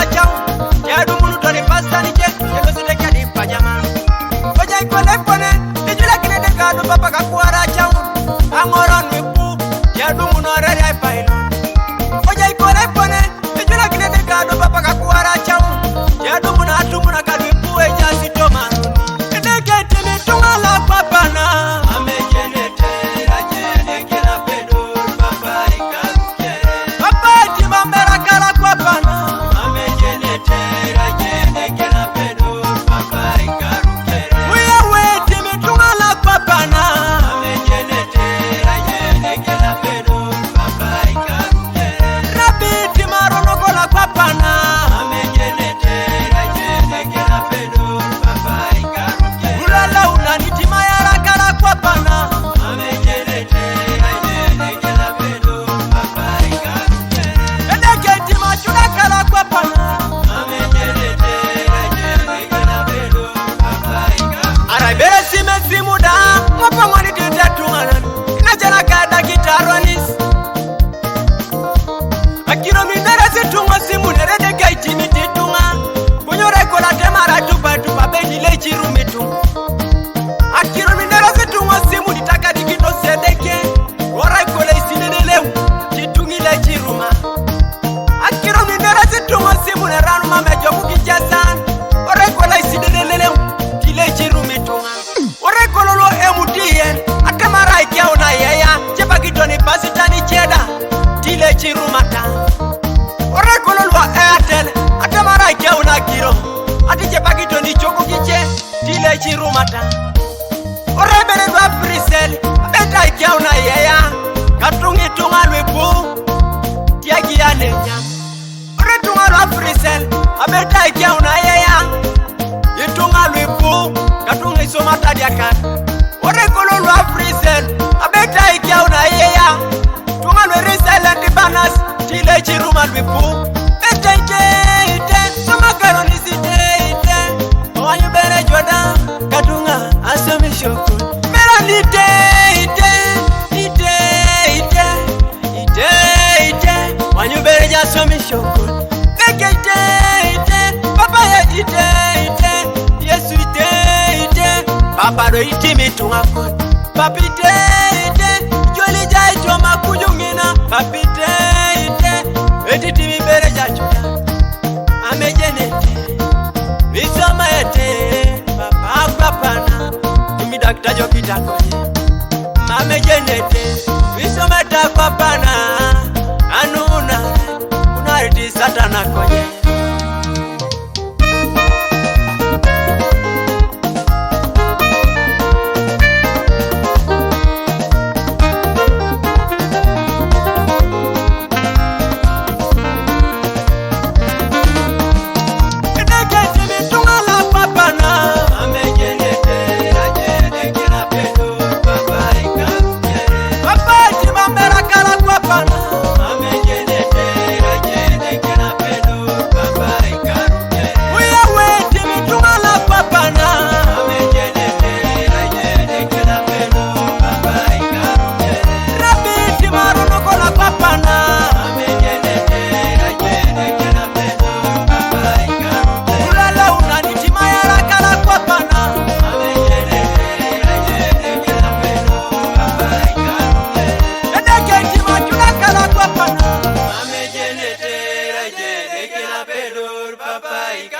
kuara chau ya dumunu tole pasta ni je ego site kadi panyama oja ikone pone ejula kine de kadu papa ka kuara chau angoron wipu ya dumunu rere ai pailo oja ikone pone ejula kine de kadu papa ka kuara chau ya dumunu atumuna kadu wipu eja sitoma ene kete ni tunga la papa na amejenete rajene kila pedo papa ikaruke papa timambera kala papa na amejenete rajene kila pedo papa ikaruke wewe timi tunga la papa na amejenete rajene kila pedo papa ikaruke rabi timarono kola papa na amejenete rajene kila pedo papa ikaruke ulala unanitima yara kala papa na amejenete rajene kila pedo papa ikaruke edeke tima chuna kala papa na amejenete rajene kila pedo papa ikaruke arabere simuda mwapa mwani titatuana inajana kada gitaronis akiro mindere situngwa simu nerede gaiti mititunga kunyore kola temara tupa bendi lechiru mitunga akiro mindere situngwa simu ditaka dikito sedeke ora kola isinelelewu titungi lechiruma akiro mindere situngwa simu neranu mamejo kukijasan ora kola isinelelewu tilechiru mitunga ora kola lo emudien atemara ikiaona yeya chepakitoni pasitani cheda tilechiru mata ora kola lo Airtel atemara ikiaona kiro atiche pakitoni choku kiche tilechiru mata ora bere lwa Brisel abeta ikiaona yeya katungi tunga lwepu tiagi anenya ora tunga lwa Brisel abeta ikiaona yeya itunga lwepu katungi somata diakan ora kola lwa Brisel abeta ikiaona yeya tunga lwe Brisel and banas tilechiru malwepu katunga asome shoko mera ite wanyubere jasome shoko neke ite papa ya ite yesu ite papa do ite mitunga kon papi ite joli jai choma kujungina papi ite etiti mibere jachuda amejenete visama ete papana kumidakta jokita koje amejenete visama ta papana anuna unariti satana koje Papa